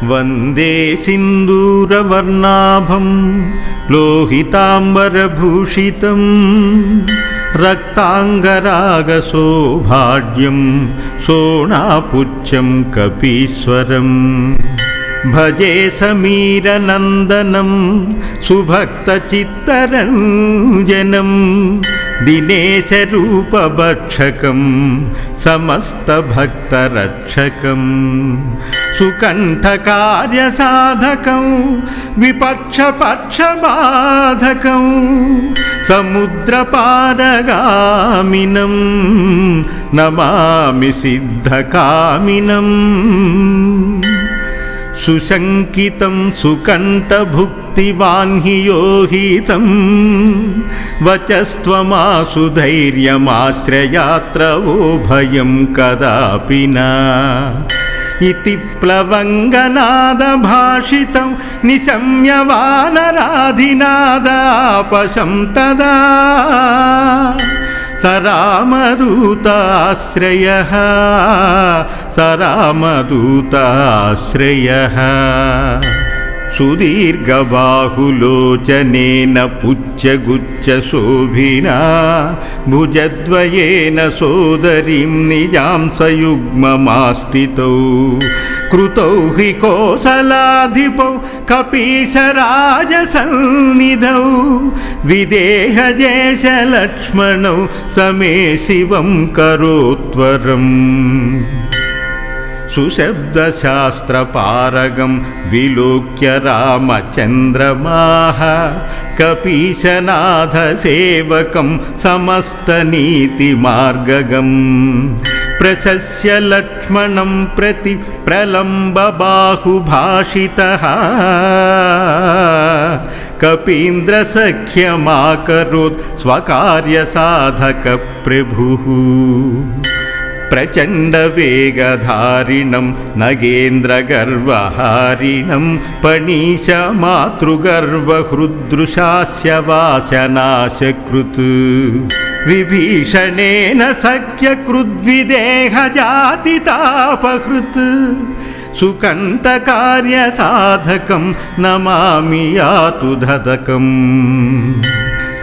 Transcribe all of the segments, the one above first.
वन्दे सिन्दूरवर्णाभं लोहिताम्बरभूषितं रक्ताङ्गरागशोभाढ्यं सोणापुच्छं कपीश्वरम् भजे समीरनन्दनं सुभक्तचित्तरञ्जनं दिनेशरूपभक्षकं समस्तभक्तरक्षकं सुकण्ठकार्यसाधकं विपक्षपक्षबाधकं समुद्रपारगामिनं नमामि सिद्धकामिनम् सुशङ्कितं सुकण्ठभुक्तिवान्हियोहितं वचस्त्वमासु धैर्यमाश्रयात्र वो भयं कदापि न इति प्लवङ्गनादभाषितं निशम्य वानराधिनादापशं तदा स रामदूताश्रयः सुदीर्घबाहुलोचनेन पुच्छगुच्छशोभिना भुजद्वयेन सोदरीं निजां सयुग्ममास्थितौ कृतौ हि कोसलाधिपौ कपीशराजसन्निधौ विदेहजेशलक्ष्मणौ समे शिवं करोत्वरम् सुशब्दशास्त्रपारगं विलोक्य रामचन्द्रमाः कपीशनाथसेवकं समस्तनीतिमार्गगम् प्रशस्य लक्ष्मणं प्रति प्रलम्बबाहुभाषितः कपीन्द्रसख्यमाकरोत् स्वकार्यसाधकप्रभुः प्रचण्डवेगधारिणं नगेन्द्रगर्वहारिणं पणीशमातृगर्वहृदृशास्य वासनाशकृत् विभीषणेन सख्यकृद्विदेहजातितापहृत् सुकण्ठकार्यसाधकं नमामि यातु धदकम्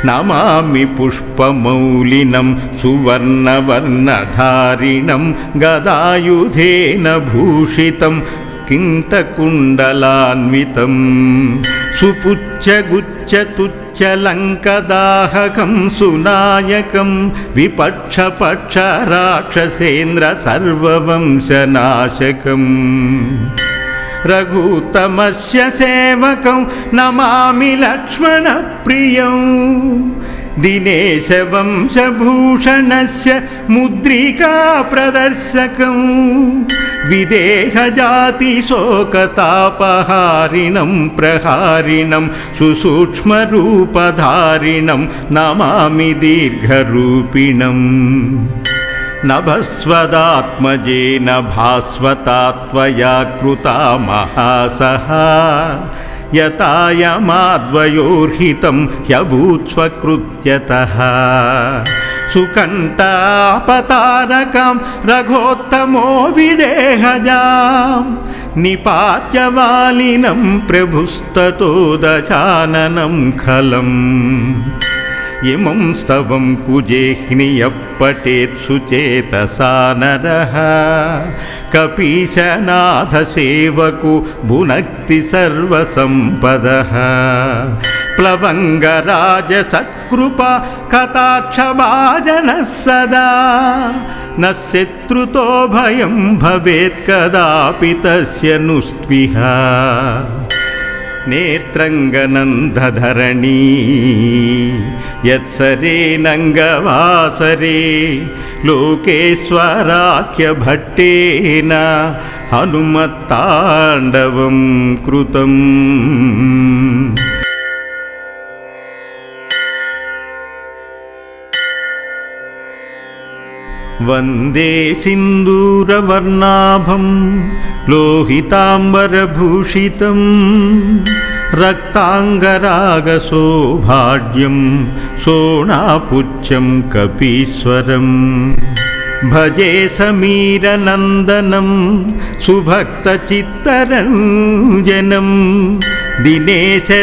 नमामि पुष्पमौलिनं सुवर्णवर्णधारिणं गदायुधेन भूषितं किङ्ककुण्डलान्वितं सुपुच्छगुच्छतुच्छलङ्कदाहकं सुनायकं विपक्षपक्षराक्षसेन्द्र सर्ववंशनाशकम् रघुत्तमस्य सेवकं नमामि लक्ष्मणप्रियं दिनेशवंशभूषणस्य मुद्रिकाप्रदर्शकं विदेहजातिशोकतापहारिणं प्रहारिणं सुसूक्ष्मरूपधारिणं नमामि दीर्घरूपिणम् नभस्वदात्मजेन भास्वता त्वया कृता महासहा यतायमाद्वयोर्हितं ह्यभूत्स्वकृत्यतः सुकण्ठापतारकां रघोत्तमो विदेहजां निपात्य वालिनं प्रभुस्ततो दशाननं खलम् इमं स्तवं कुजेह्नियः पठेत् सुचेतसा नरः कपीशनाथसेवको भुनक्ति सर्वसम्पदः प्लवङ्गराजसत्कृपा कटाक्षभाजनः सदा न शत्रुतो भयं भवेत् कदापि तस्य नुस्त्विह नेत्रङ्गनन्दधरणी यत्सरेनङ्गवासरे लोकेश्वराख्यभट्टेन हनुमत्ताण्डवं कृतम् वन्दे सिन्दूरवर्णाभं लोहिताम्बरभूषितं रक्ताङ्गरागशोभाढ्यं सोणापुच्छं कपीश्वरम् భజే సమీరనందనం సుభక్తచిత్తరంజనం దినేశరూపభక్షకం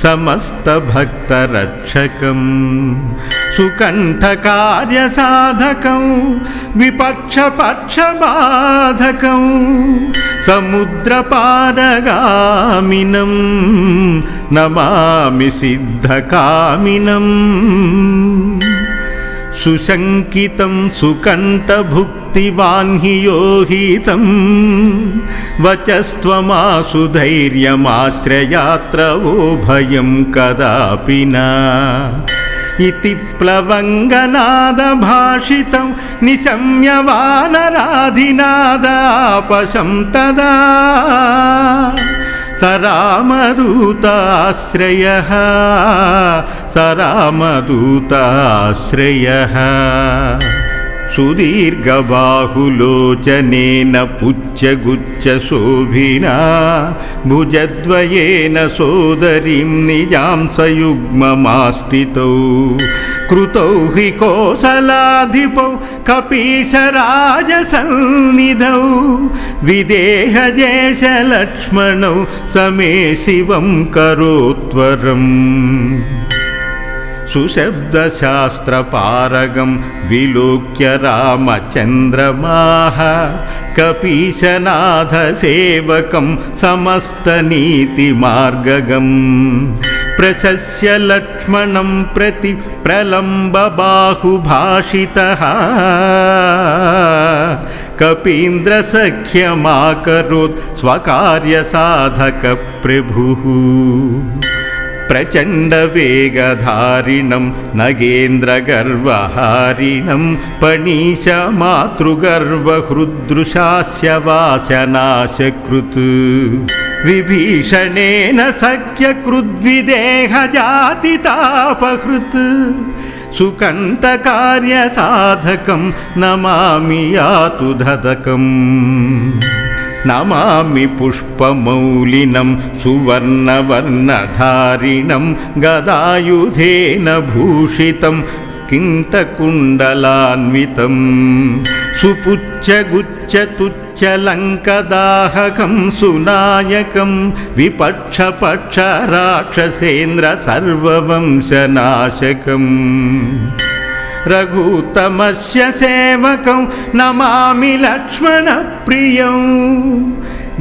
సమస్తభక్తరక్షకం సుకంఠకార్యసాధకం విపక్షపక్షబాధకం సముద్రపారగామినం నమామి సిద్ధకామినం సుశంకితం సుకంఠభుక్తివాన్హియోహితం వచస్త్వమాసు ధైర్యమాశ్రయాత్ర ఓ భయం కదాపి నా ఇతి ప్లవంగనాదభాషితం నిశమ్య వానరాధినాదాపశం తదా సరామదూతాశ్రయః సరామదూతాశ్రయః సుదీర్ఘబాహులోచనేన పుచ్చగుచ్చశోభినా భుజద్వయేన సోదరీం నిజాం సయుగ్మమాస్థితౌ కృతౌ హి కోసలాధిపౌ కపీశరాజసన్నిధౌ విదేహజేషలక్ష్మణౌ సమే శివం కరోత్వరం సుశబ్దశాస్త్రపారగం విలోక్య రామచంద్రమాః కపీశనాథసేవకం సమస్తనీతిమార్గగం ప్రశస్య లక్ష్మణం ప్రతి ప్రలంబబాహుభాషితః కపీంద్రసఖ్యమాకరోత్ స్వకార్యసాధక ప్రభుః ప్రచండవేగధారిణం నగేంద్రగర్వహారిణం పణీశమాతృగర్వహృదృశాస్య వాసనాశకృత్ విభీషణేన సఖ్యకృద్విదేహజాతితాపహృత్ సుకంఠకార్యసాధకం నమామి యాతు ధదకం నమామి పుష్పమౌళినం సువర్ణవర్ణధారిణం గదాయుధేన భూషితం కింటకుండలాన్వితం సుపుచ్చగుచ్చతుచ్చలంకదాహకం సునాయకం విపక్షపక్షరాక్షసేంద్ర సర్వవంశనాశకం రఘుతమస్య సేవకం నమామి లక్ష్మణప్రియం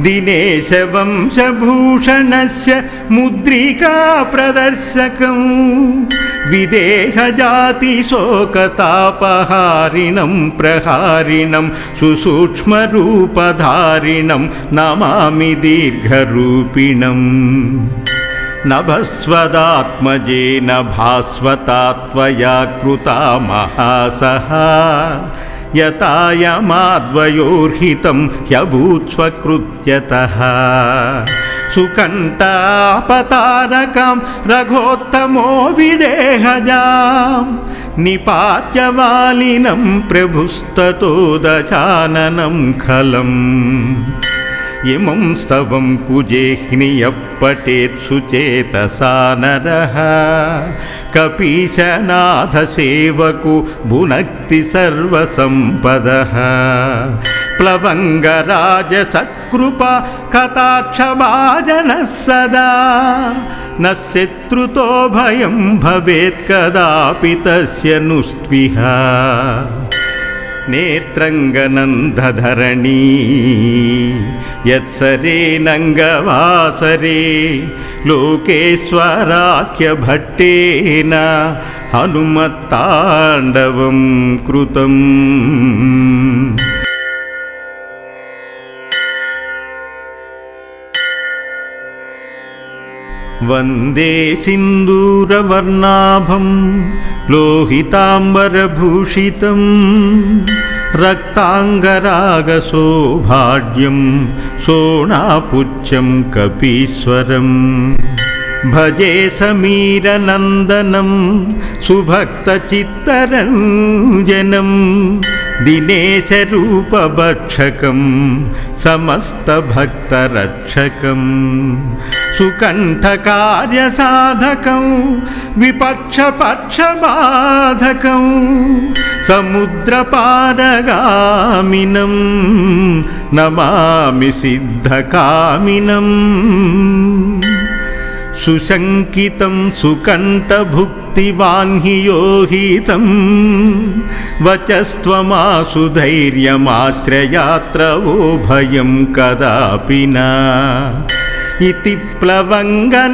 దినేశవంశభూషణస్య ముద్రికా ప్రదర్శకం విదేహజాతిశోకతాపహారిణం ప్రహారిణం సుసూక్ష్మరూపధారిణం నమామి దీర్ఘరూపిణం నభస్వదాత్మజేన భాస్వతాత్వయా కృతా మహాసహా యతాయమాద్వయోర్హితం హ్యభూత్స్వకృత్యతః సుకంఠాపతారకాం రఘోత్తమో విదేహజాం నిపాత్యవాలినం ప్రభుస్తతో దశాననం ఖలం ఇమం స్తవం కుజేహ్నియః పఠేత్ సుచేతసా నరః కపీశనాథసేవకు భునక్తి సర్వసంపదః ప్లవంగరాజసత్కృపా కటాక్షభాజనః సదా న శత్రుతో భయం భవేత్ కదాపి తస్య నుస్త్విహ నేత్రంగనందధరణీ యత్సరేనంగవాసరే లోకేశ్వరాఖ్యభట్టేన హనుమత్తాండవం కృతం వందే సింధూరవర్ణాభం లోహితాంబరభూషితం రక్తాంగరాగశోభాఢ్యం శోణాపుచ్చం కపీశ్వరం భజే సమీరనందనం సుభక్తచిత్తరంజనం దినేశరూపభక్షకం సమస్తభక్తరక్షకం సుకంఠకార్యసాధకం విపక్షపక్షబాధకం సముద్రపారగామినం నమామి సిద్ధకామినం సుశంకితం సుకంఠభుక్తివాన్హియోహితం వచస్త్వమాసు ధైర్యమాశ్రయాత్ర ఓ భయం కదాపి నా ఇతి ప్లవంగనాదభాషితం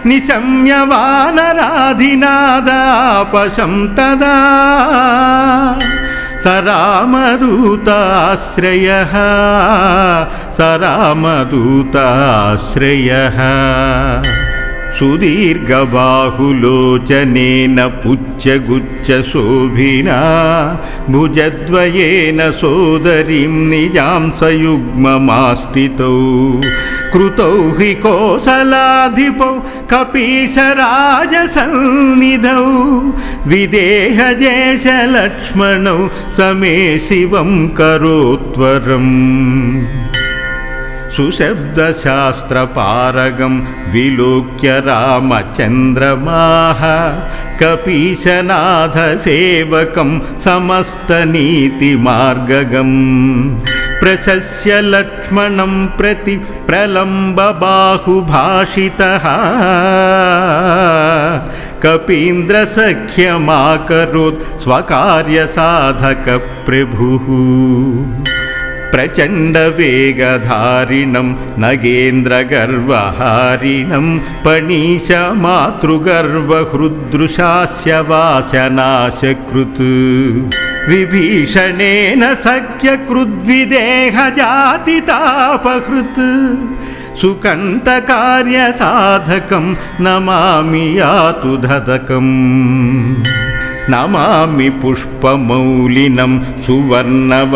నిశమ్య వానరాధినాదాపశం తదా సరామదూతాశ్రయః సరామదూతాశ్రయః సుదీర్ఘబాహులోచనేన పుచ్చగుచ్చశోభినా భుజద్వయేన సోదరీం నిజాం సయుగ్మమాస్థితౌ కృతౌ హి కోసలాధిపౌ కపీశరాజసన్నిధౌ విదేహజేషలక్ష్మణౌ సమే శివం కరోత్వరం సుశబ్దశాస్త్రపారగం విలోక్య రామచంద్రమాః కపీశనాథసేవకం సమస్తనీతిమార్గగం ప్రశస్య లక్ష్మణం ప్రతి ప్రలంబబాహుభాషితః కపీంద్రసఖ్యమాకరోత్ స్వకార్యసాధకప్రభుః ప్రచండవేగధారిణం నగేంద్రగర్వహారిణం పణీశమాతృగర్వహృదృశాస్య వాసనాశకృత్ విభీషణేన సఖ్యకృద్విదేహజాతితాపహృత్ సుకంఠకార్యసాధకం నమామి యాతు ధదకం నమామి పుష్పమౌళినం సువర్ణవర్ణధారిణం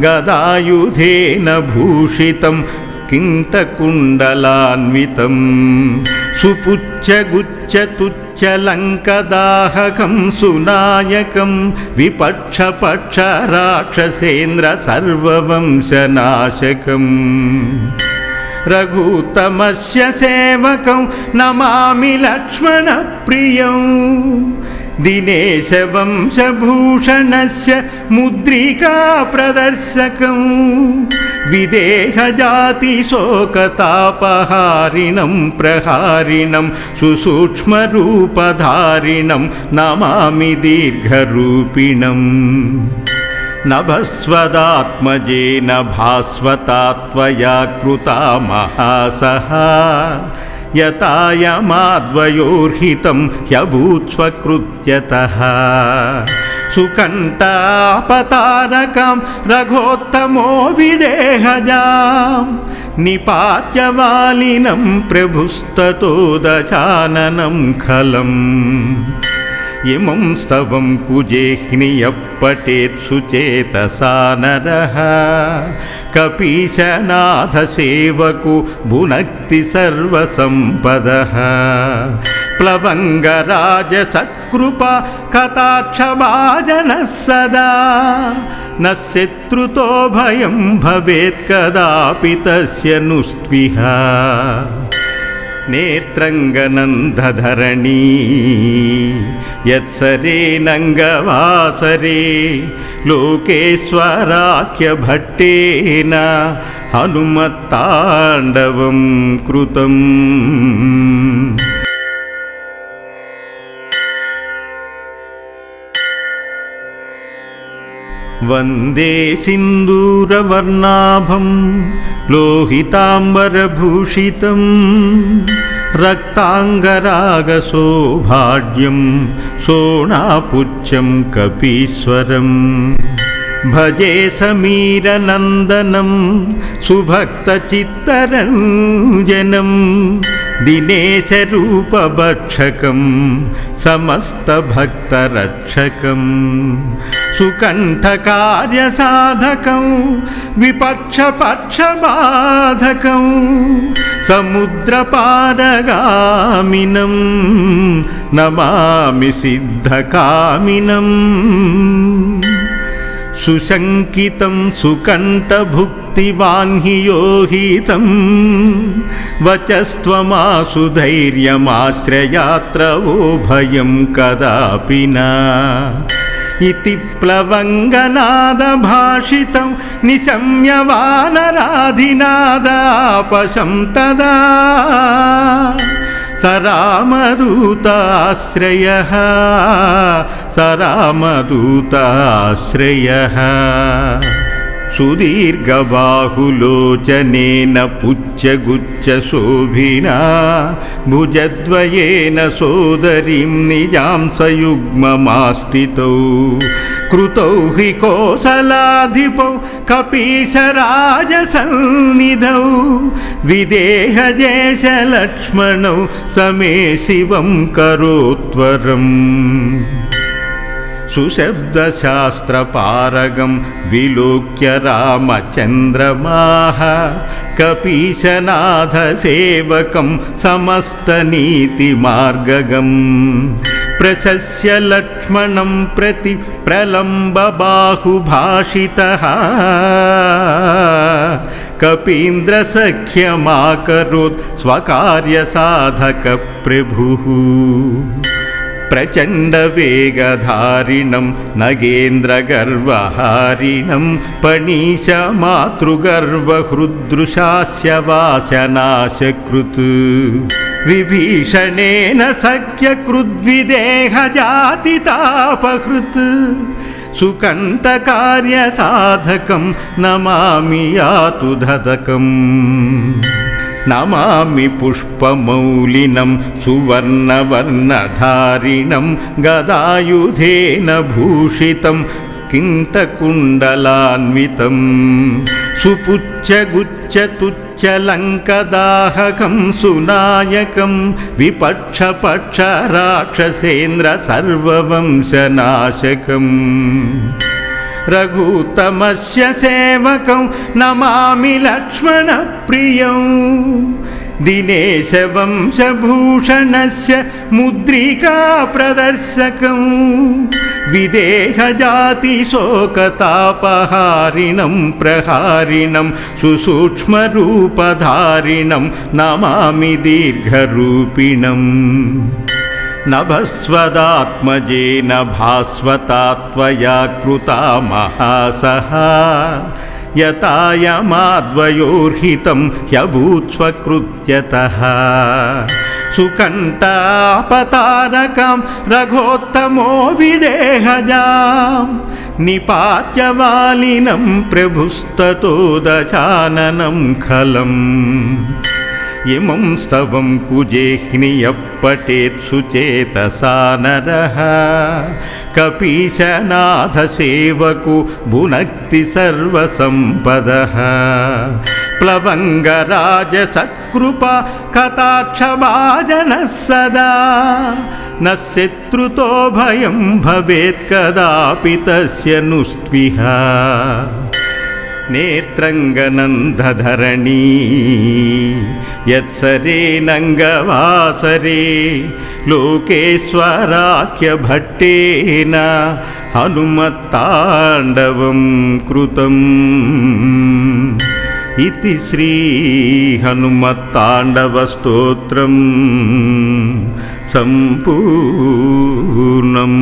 గదాయుధేన భూషితం కింటకుండలాన్వితం సుపుచ్చగుచ్చతుచ్చలంకదాహకం సునాయకం విపక్షపక్షరాక్షసేంద్ర సర్వవంశనాశకం రఘుతమస్య సేవకం నమామి లక్ష్మణప్రియం దినేశవంశభూషణస్య ముద్రికా ప్రదర్శకం విదేహజాతిశోకతాపహారిణం ప్రహారిణం సుసూక్ష్మరూపధారిణం నమామి దీర్ఘరూపిణం నభస్వదాత్మజేన భాస్వతాత్వయా కృతా మహాసహా యతాయమాద్వయోర్హితం హ్యభూత్స్వకృత్యతః సుకంఠాపతారకాం రఘోత్తమో విదేహజాం నిపాత్యవాలినం ప్రభుస్తతో దశాననం ఖలం ఇమం స్తవం కుజేహ్నియః పఠేత్ సుచేతసా నరః కపీశనాథసేవకు భునక్తి సర్వసంపదః ప్లవంగరాజసత్కృపా కటాక్షభాజనః సదా న శత్రుతో భయం భవేత్ కదాపి తస్య నుస్త్విహ నేత్రంగనందధరణీ యత్సరేనంగవాసరే లోకేశ్వరాఖ్యభట్టేన హనుమత్తాండవం కృతం వందే సింధూరవర్ణాభం లోహితాంబరభూషితం రక్తాంగరాగశోభాఢ్యం శోణాపుచ్చం కపీశ్వరం భజే సమీరనందనం సుభక్తచిత్తరంజనం దినేశరూపభక్షకం సమస్తభక్తరక్షకం సుకంఠకార్యసాధకం విపక్షపక్షబాధకం సముద్రపారగామినం నమామి సిద్ధకామినం సుశంకితం సుకంఠభుక్తివాన్హియోహితం వచస్త్వమాసు ధైర్యమాశ్రయాత్రవో భయం కదాపి నా ఇతి ప్లవంగనాదభాషితం నిశమ్య వానరాధినాదాపశం తదా సరామదూతాశ్రయః సరామదూతాశ్రయః సుదీర్ఘబాహులోచనేన పుచ్చగుచ్చశోభినా భుజద్వయేన సోదరీం నిజాం సయుగ్మమాస్థితౌ కృతౌ హి కోసలాధిపౌ కపీశరాజసన్నిధౌ విదేహజేషలక్ష్మణౌ సమే శివం కరోత్వరం సుశబ్దశాస్త్రపారగం విలోక్య రామచంద్రమాః కపీశనాథసేవకం సమస్తనీతిమార్గగం ప్రశస్య లక్ష్మణం ప్రతి ప్రలంబబాహుభాషితః కపీంద్రసఖ్యమాకరోత్ స్వకార్యసాధకప్రభుః ప్రచండవేగధారిణం నగేంద్రగర్వహారిణం పణీశమాతృగర్వహృదృశాస్య వాసనాశకృత్ విభీషణేన సఖ్యకృద్విదేహజాతితాపహృత్ సుకంఠకార్యసాధకం నమామి యాతు ధదకం నమామి పుష్పమౌళినం సువర్ణవర్ణధారిణం గదాయుధేన భూషితం కింటకుండలాన్వితం సుపుచ్చగుచ్చతుచ్చలంకదాహకం సునాయకం విపక్షపక్షరాక్షసేంద్ర సర్వవంశనాశకం రఘుతమస్య సేవకం నమామి లక్ష్మణప్రియం దినేశవంశభూషణస్య ముద్రికా ప్రదర్శకం విదేహజాతిశోకతాపహారిణం ప్రహారిణం సుసూక్ష్మరూపధారిణం నమామి దీర్ఘరూపిణం నభస్వదాత్మజేన భాస్వతాత్వయా కృతా మహాసహ యతాయమాద్వయోర్హితం హ్యభూత్స్వకృత్యతః సుకంఠాపతారకాం రఘోత్తమో విదేహజాం నిపాత్య వాలినం ప్రభుస్తతో దశాననం ఖలం ఇమం స్తవం కుజేహ్నియః పఠేత్ సుచేతసా నరః కపీశనాథసేవకు భునక్తి సర్వసంపదః ప్లవంగరాజసత్కృపా కటాక్షభాజనః సదా న శత్రుతో భయం భవేత్ కదాపి తస్య నుస్త్విహ నేత్రంగనందధరణీ యత్సరేనంగవాసరే లోకేశ్వరాఖ్యభట్టేన హనుమత్తాండవం కృతం ఇతి శ్రీ హనుమత్తాండవస్తోత్రం సంపూర్ణం.